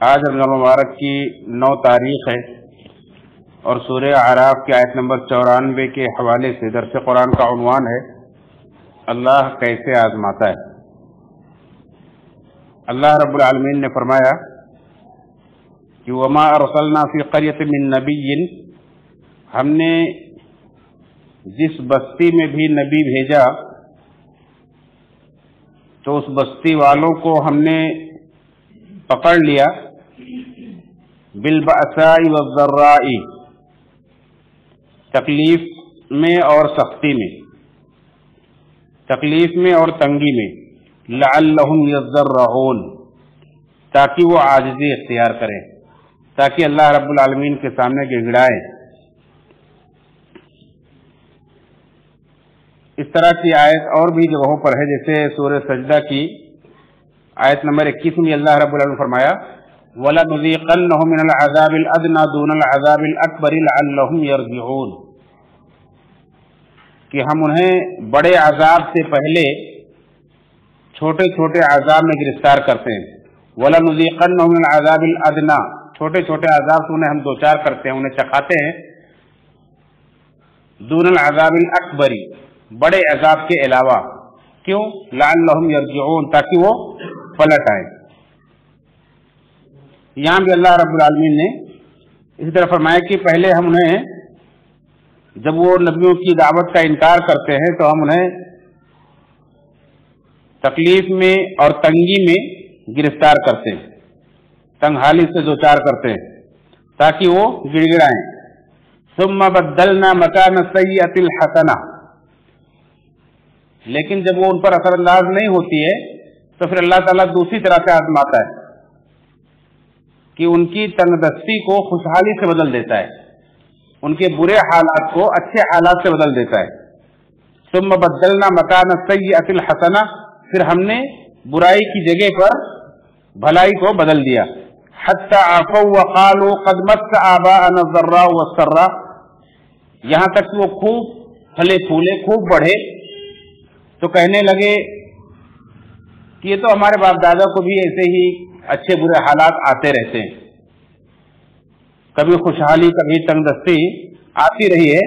آج رمضان المبارک کی 9 تاریخ ہے اور سورہ اعراف کی آیت نمبر 94 کے حوالے سے درس قرآن کا عنوان ہے اللہ کیسے آزماتا ہے۔ اللہ رب العالمین نے فرمایا کہ وما ارسلنا فی قریۃ من نبی، ہم نے جس بستی میں بھی نبی بھیجا تو اس بستی والوں کو ہم نے پکڑ لیا بالبأساء والضراء، تکلیف میں اور سختی میں، تکلیف میں اور تنگی میں، لعلہم یضرعون، تاکہ وہ عاجزی اختیار کریں، تاکہ اللہ رب العالمین کے سامنے گڑگڑائیں۔ اس طرح کی آیت اور بھی جگہوں پر ہے، جیسے سورہ سجدہ کی آیت نمبر 21 میں اللہ رب العالمین نے فرمایا وَلَنُذِيقَنَّهُم مِّنَ الْعَذَابِ الْأَدْنَىٰ دُونَ الْعَذَابِ الْأَكْبَرِ لَعَلَّهُمْ يَرْجِعُونَ، کہ ہم انہیں بڑے عذاب سے پہلے چھوٹے چھوٹے عذاب میں گرفتار کرتے ہیں۔ وَلَنُذِيقَنَّهُم مِّنَ الْعَذَابِ الْأَدْنَىٰ، چھوٹے چھوٹے عذاب سے انہیں ہم دوچار کرتے ہیں، انہیں چکھاتے ہیں، دون العذاب الاکبر، بڑے عذاب کے علاوہ، کیوں؟ لعلہم یرجعون، تاکہ وہ پلٹ آئیں۔ یہاں بھی اللہ رب العالمین نے اسی طرح فرمایا کہ پہلے ہم انہیں، جب وہ نبیوں کی دعوت کا انکار کرتے ہیں تو ہم انہیں تکلیف میں اور تنگی میں گرفتار کرتے ہیں، تنگ حالی سے دوچار کرتے ہیں تاکہ وہ گڑ گڑائیں۔ ثم بدلنا مکان السیئۃ الحسنہ، لیکن جب وہ ان پر اثر انداز نہیں ہوتی ہے تو پھر اللہ تعالیٰ دوسری طرح سے آزماتا ہے کہ ان کی تنگ دستی کو خوشحالی سے بدل دیتا ہے، ان کے برے حالات کو اچھے حالات سے بدل دیتا ہے۔ ثم بدلنا مکان السیئۃ الحسنہ، پھر ہم نے برائی کی جگہ پر بھلائی کو بدل دیا۔ حتی عفوا وقالوا قد مس آباءنا الضراء والسراء، یہاں تک کہ وہ خوب پھلے پھولے، خوب بڑھے تو کہنے لگے کہ یہ تو ہمارے باپ دادا کو بھی ایسے ہی اچھے برے حالات آتے رہتے ہیں، کبھی خوشحالی کبھی تنگ دستی آتی رہی ہے،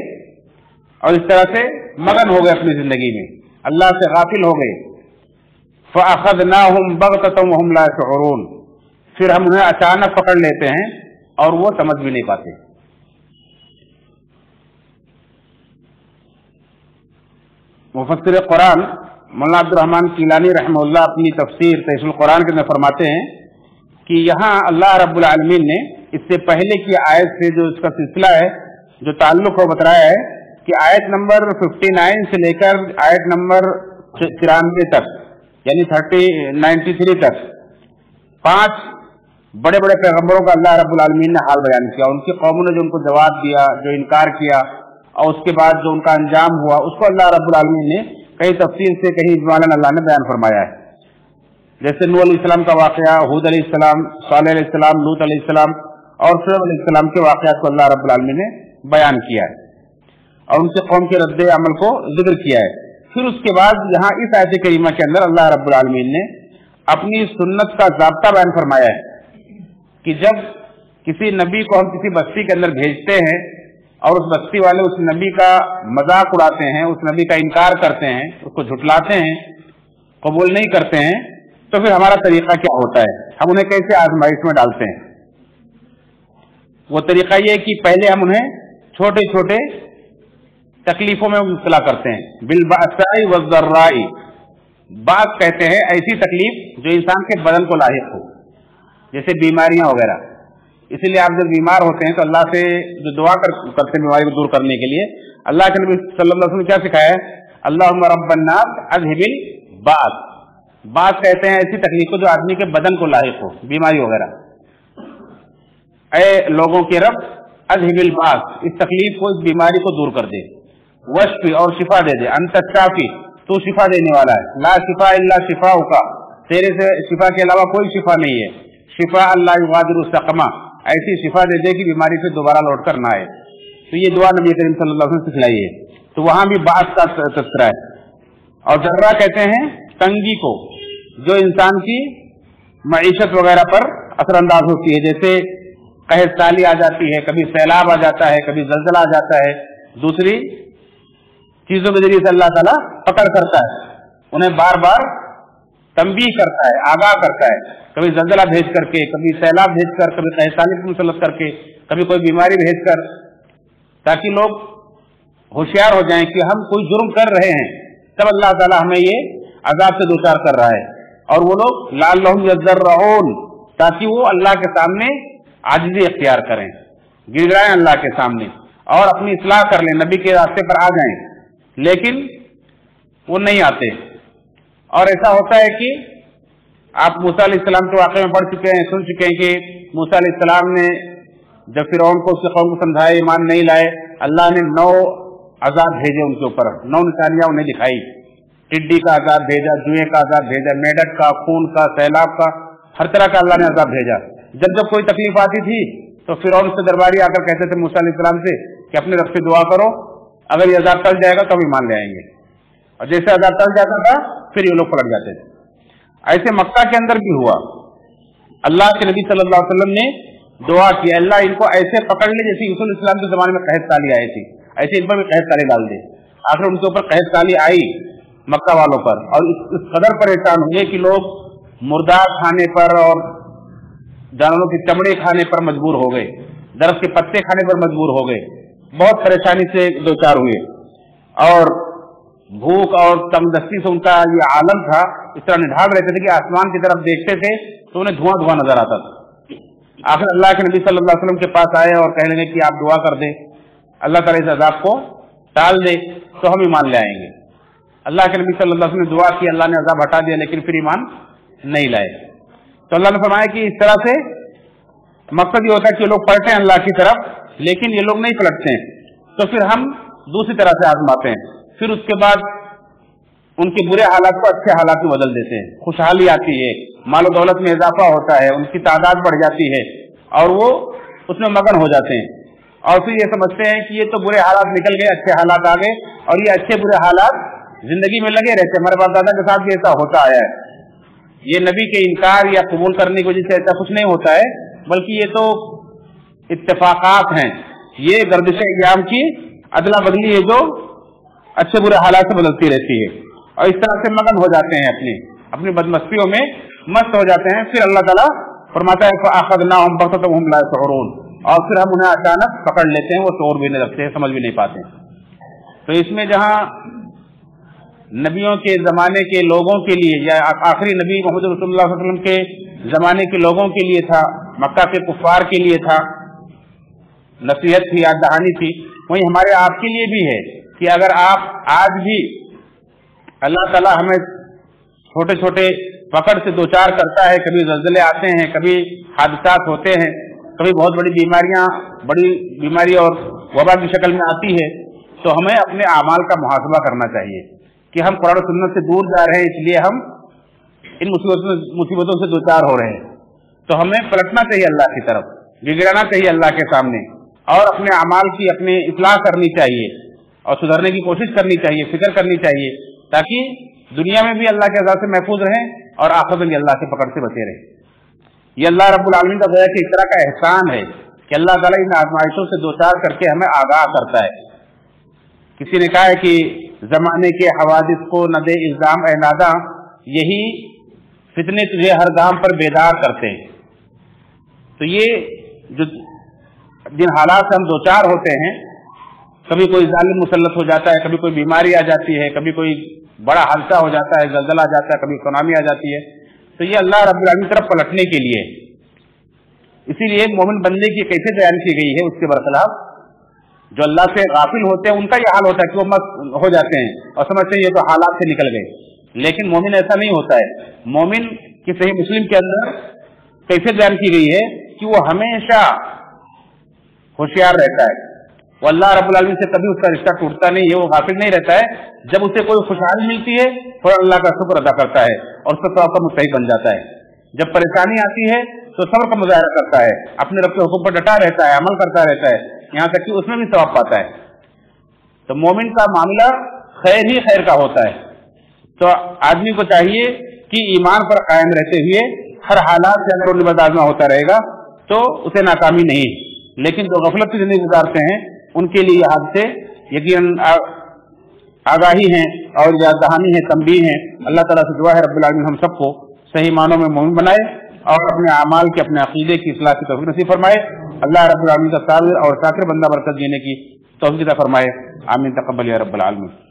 اور اس طرح سے مگن ہو گئے اپنی زندگی میں، اللہ سے غافل ہو گئے۔ فَأَخَذْنَاهُمْ بَغْتَةً وَهُمْ لَا يَشْعُرُونَ، پھر ہم انہیں اچانک پکڑ لیتے ہیں اور وہ سمجھ بھی نہیں پاتے۔ مفسر قرآن مولانا عبد الرحمن کیلانی رحمہ اللہ اپنی تفسیر تحسین القرآن کے اندر فرماتے ہیں کہ یہاں اللہ رب العالمین نے اس سے پہلے کی آیت سے جو اس کا سلسلہ ہے، جو تعلق وہ بتایا ہے کہ آیت نمبر 59 سے لے کر آیت نمبر 93 تک، یعنی 93 تک 5 بڑے بڑے پیغمبروں کا اللہ رب العالمین نے حال بیان کیا، ان کی قوموں نے جو ان کو جواب دیا، جو انکار کیا، اور اس کے بعد جو ان کا انجام ہوا، اس کو اللہ رب العالمین نے کئی تفصیل سے کہیں اجمالاً اللہ نے بیان فرمایا ہے۔ جیسے نوح علیہ السلام کا واقعہ، ہود علیہ السلام، صالح علیہ السلام، لوط علیہ السلام اور شعیب علیہ السلام کے واقعات کو اللہ رب العالمین نے بیان کیا ہے اور ان کے قوم کے رد عمل کو ذکر کیا ہے۔ پھر اس کے بعد یہاں اس آیت کریمہ کے اندر اللہ رب العالمین نے اپنی سنت کا ضابطہ بیان فرمایا ہے کہ جب کسی نبی کو ہم کسی بستی کے اندر بھیجتے ہیں اور اس بستی والے اس نبی کا مذاق اڑاتے ہیں، اس نبی کا انکار کرتے ہیں، اس کو جھٹلاتے ہیں، قبول نہیں کرتے ہیں، تو پھر ہمارا طریقہ کیا ہوتا ہے، ہم انہیں کیسے آزمائش میں ڈالتے ہیں؟ وہ طریقہ یہ ہے کہ پہلے ہم انہیں چھوٹے چھوٹے تکلیفوں میں مبتلا کرتے ہیں، بالبأساء والضراء، بعض کہتے ہیں ایسی تکلیف جو انسان کے بدن کو لاحق ہو، جیسے بیماریاں وغیرہ۔ اسی لیے آپ جب بیمار ہوتے ہیں تو اللہ سے جو دعا کرتے ہیں بیماری کو دور کرنے کے لیے، اللہ کے نبی صلی اللہ علیہ وسلم نے کیا سکھایا ہے؟ اللہم رب الناس اذھب الباس، بعض کہتے ہیں ایسی تکلیف کو جو آدمی کے بدن کو لاحق ہو، بیماری وغیرہ، اے لوگوں کے رب اذھب الباس، اس تکلیف کو، اس بیماری کو دور کر دے، واشفی، اور شفا دے دے، انت الشافی، تو شفا دینے والا ہے، لا شفاء الا شفاؤک، تیرے سے شفا کے علاوہ کوئی شفا نہیں ہے، شفاء لا یغادر سقما، ایسی شفا دے دے کہ بیماری سے دوبارہ لوٹ کر نہ آئے۔ تو یہ دعا نبی کریم صلی اللہ علیہ وسلم نے سکھلائی ہے، تو وہاں بھی بعض کا تذکرہ ہے۔ اور ذرہ کہتے ہیں تنگی کو، جو انسان کی معیشت وغیرہ پر असर अंदाज होती है। जैसे कहत साली आ जाती है, कभी सैलाब आ जाता है, कभी जलजला आ जाता है, दूसरी चीजों के जरिए से अल्लाह ताला पकड़ करता है, उन्हें बार बार तंबीह करता है, आगाह करता है, कभी जलजला भेज करके, कभी सैलाब भेज कर, कभी कहत साली की मुसल्लत करके, कभी कोई बीमारी भेज कर, ताकि लोग होशियार हो जाएं कि हम कोई जुर्म कर रहे हैं, तब अल्लाह ताला हमें ये अजाब से दो चार कर रहा है। और वो लोग लअल्लहुम यज़र्रऊन, ताकि वो अल्लाह के सामने आजिज़ी इख्तियार करें, गिड़गिड़ाएं अल्लाह के सामने और अपनी इस्लाह कर लें, नबी के रास्ते पर आ जाएं, लेकिन वो नहीं आते। और ऐसा होता है कि आप मूसा अलैहिस्सलाम के वाक़े में पढ़ चुके हैं, सुन चुके हैं कि मूसा अलैहिस्सलाम ने जब फिरौन को उसके कौम को समझाया, ईमान नहीं लाए, अल्लाह ने 9 अजाब भेजे उनके ऊपर, 9 निशानियां उन्हें दिखाई। टिड्डी का अजाब भेजा, जुए का अजाब भेजा, मेढक का, खून का, सैलाब का, हर तरह का अल्लाह ने अजाब भेजा। जब जब कोई तकलीफ आती थी तो फिरौन से दरबारी आकर कहते थे मूसा अलैहिस्सलाम से कि अपने रब से दुआ करो, अगर ये अजाब टल जाएगा तो हम ईमान ले आएंगे। और जैसे अजाब टल जाता था फिर ये लोग पलट जाते थे। ऐसे मक्का के अंदर भी हुआ। अल्लाह के नबी सल्लल्लाहु अलैहि वसल्लम ने दुआ की, अल्लाह इनको ऐसे पकड़ ले जैसे यूसुफ अलैहिस्सलाम के जमाने में कहत साली आई थी, ऐसे इन पर भी कहत साली डाल दे। आखिर उनके ऊपर कहत साली आई मक्का वालों पर, और इस कदर परेशान हुए कि लोग मुर्दार खाने पर और जानवरों की चमड़े खाने पर मजबूर हो गए, दरख्त के पत्ते खाने पर मजबूर हो गए, बहुत परेशानी से दो चार हुए। और भूख और तंगदस्ती से उनका ये आलम था, इस तरह निढाल रहते थे कि आसमान की तरफ देखते थे तो उन्हें धुआं धुआं नजर आता था। आखिर अल्लाह के नबी सल्लल्लाहु अलैहि वसल्लम के पास आए और कहने लगे कि आप दुआ कर दें, अल्लाह ताला इस अजाब को टाल दे तो हम ईमान ले आएंगे। अल्लाह के नबी सल्लल्लाहु अलैहि वसल्लम ने दुआ की, अल्लाह ने अजाब हटा दिया, लेकिन फिर ईमान नहीं लाए। तो अल्लाह ने फरमाया कि इस तरह से मकसद ये होता है कि लोग पलटे अल्लाह की तरफ, लेकिन ये लोग नहीं पलटते हैं, तो फिर हम दूसरी तरह से आजमाते हैं, फिर उसके बाद उनके बुरे हालात को अच्छे हालात में बदल देते हैं, खुशहाली आती है, मालो दौलत में इजाफा होता है, उनकी तादाद बढ़ जाती है और वो उसमें मगन हो जाते हैं। और फिर ये समझते हैं कि ये तो बुरे हालात निकल गए, अच्छे हालात आ गए, और ये अच्छे बुरे हालात जिंदगी में लगे रहते हैं। हमारे बाप दादा के साथ भी ऐसा होता आया है। ये नबी के इनकार या कबूल करने की वजह से ऐसा कुछ नहीं होता है, बल्कि ये तो इत्तेफाकात हैं, ये गर्दिश अय्याम की अदला बदली है जो अच्छे बुरे हालात से बदलती रहती है। और इस तरह से मगन हो जाते हैं, अपनी बदमस्तियों में मस्त हो जाते हैं। फिर अल्लाह ताला फरमाता है फ़अख़ज़नाहुम बग़ततन वहुम ला यशऊरून, और फिर हम उन्हें अचानक पकड़ लेते हैं, वो शऊर भी नहीं रखते हैं, समझ भी नहीं पाते। तो इसमें जहाँ नबियों के जमाने के लोगों के लिए या आखिरी नबी मोहम्मद रसूलुल्लाह सल्लल्लाहु अलैहि वसल्लम के जमाने के लोगों के लिए था, मक्का के कुफ्फार के लिए था, नसीहत थी, याद दहानी थी, वहीं हमारे आपके लिए भी है कि अगर आप आज भी अल्लाह ताला हमें छोटे छोटे पकड़ से दो चार करता है, कभी ज़लज़ले आते हैं, कभी हादसात होते हैं, कभी बहुत बड़ी बीमारी और वबा की शक्ल में आती है, तो हमें अपने आमाल का मुहासबा करना चाहिए कि हम कुरान और सुन्नत से दूर जा रहे हैं, इसलिए हम इन मुसीबतों से दो चार हो रहे हैं। तो हमें पलटना चाहिए अल्लाह की तरफ, गिड़गिड़ाना चाहिए अल्लाह के सामने, और अपने अमाल की अपनी इस्लाह करनी चाहिए और सुधरने की कोशिश करनी चाहिए, फिक्र करनी चाहिए, ताकि दुनिया में भी अल्लाह के अज़ाब से महफूज रहें और आखिरत में भी अल्लाह के पकड़ से बचे रहें। ये अल्लाह रब्बुल आलमीन का गोया कि इस तरह का एहसान है कि अल्लाह ताला इन आजमाइशों से दो चार करके हमें आगाह करता है। किसी ने कहा है कि जमाने के हवादिस को न दे इल्जाम ए नादा, यही फितने तुझे हर गाम पर बेदार करते हैं। तो ये जो जिन हालात से हम दो चार होते हैं, कभी कोई जालिम मुसल्लत हो जाता है, कभी कोई बीमारी आ जाती है, कभी कोई बड़ा हादसा हो जाता है, जलजला आ जाता है, कभी सुनामी आ जाती है, तो ये अल्लाह रब्बुल आलमीन की तरफ पलटने के लिए। इसीलिए मोमिन बंदे की कैसे बयान की गई है उसके बरखिलाफ जो अल्लाह से गाफिल होते हैं उनका यह हाल होता है कि वो मस्त हो जाते हैं और समझते हैं ये तो हालात से निकल गए, लेकिन मोमिन ऐसा नहीं होता है। मोमिन की सही मुस्लिम के अंदर कैसे बयान की गई है कि वो हमेशा होशियार रहता है, वो अल्लाह रब्बुल आलमीन से कभी उसका रिश्ता टूटता नहीं है, वो गाफिल नहीं रहता है। जब उसे कोई खुशहाली मिलती है तो अल्लाह का शुक्र अदा करता है और उसका सवाब का मुस्तहिक बन जाता है। जब परेशानी आती है तो सब्र का मुजाहरा करता है, अपने रब के हुक्म पर डटा रहता है, अमल करता रहता है, यहाँ तक कि उसमें भी सवाब पाता है। तो मोमिन का मामला खैर ही खैर का होता है। तो आदमी को चाहिए कि ईमान पर कायम रहते हुए ہر حالات سے اگر ان آزما ہوتا رہے گا تو اسے ناکامی نہیں ہے. لیکن جو غفلت کی زندگی گزارتے ہیں ان کے لیے یہ حادثے یقیناً آگاہی ہیں اور یاد دہانی ہے، تنبیہ ہیں. اللہ تعالیٰ سے دعا ہے رب العالمین ہم سب کو صحیح معنوں میں مومن بنائے اور اپنے اعمال کے، اپنے عقیدے کی اصلاح کی توفیق نصیب فرمائے. اللہ رب العالمین کا صابر اور شاکر بندہ برکت دینے کی توفیق عطا فرمائے. آمین. تقبل یا رب العالمین.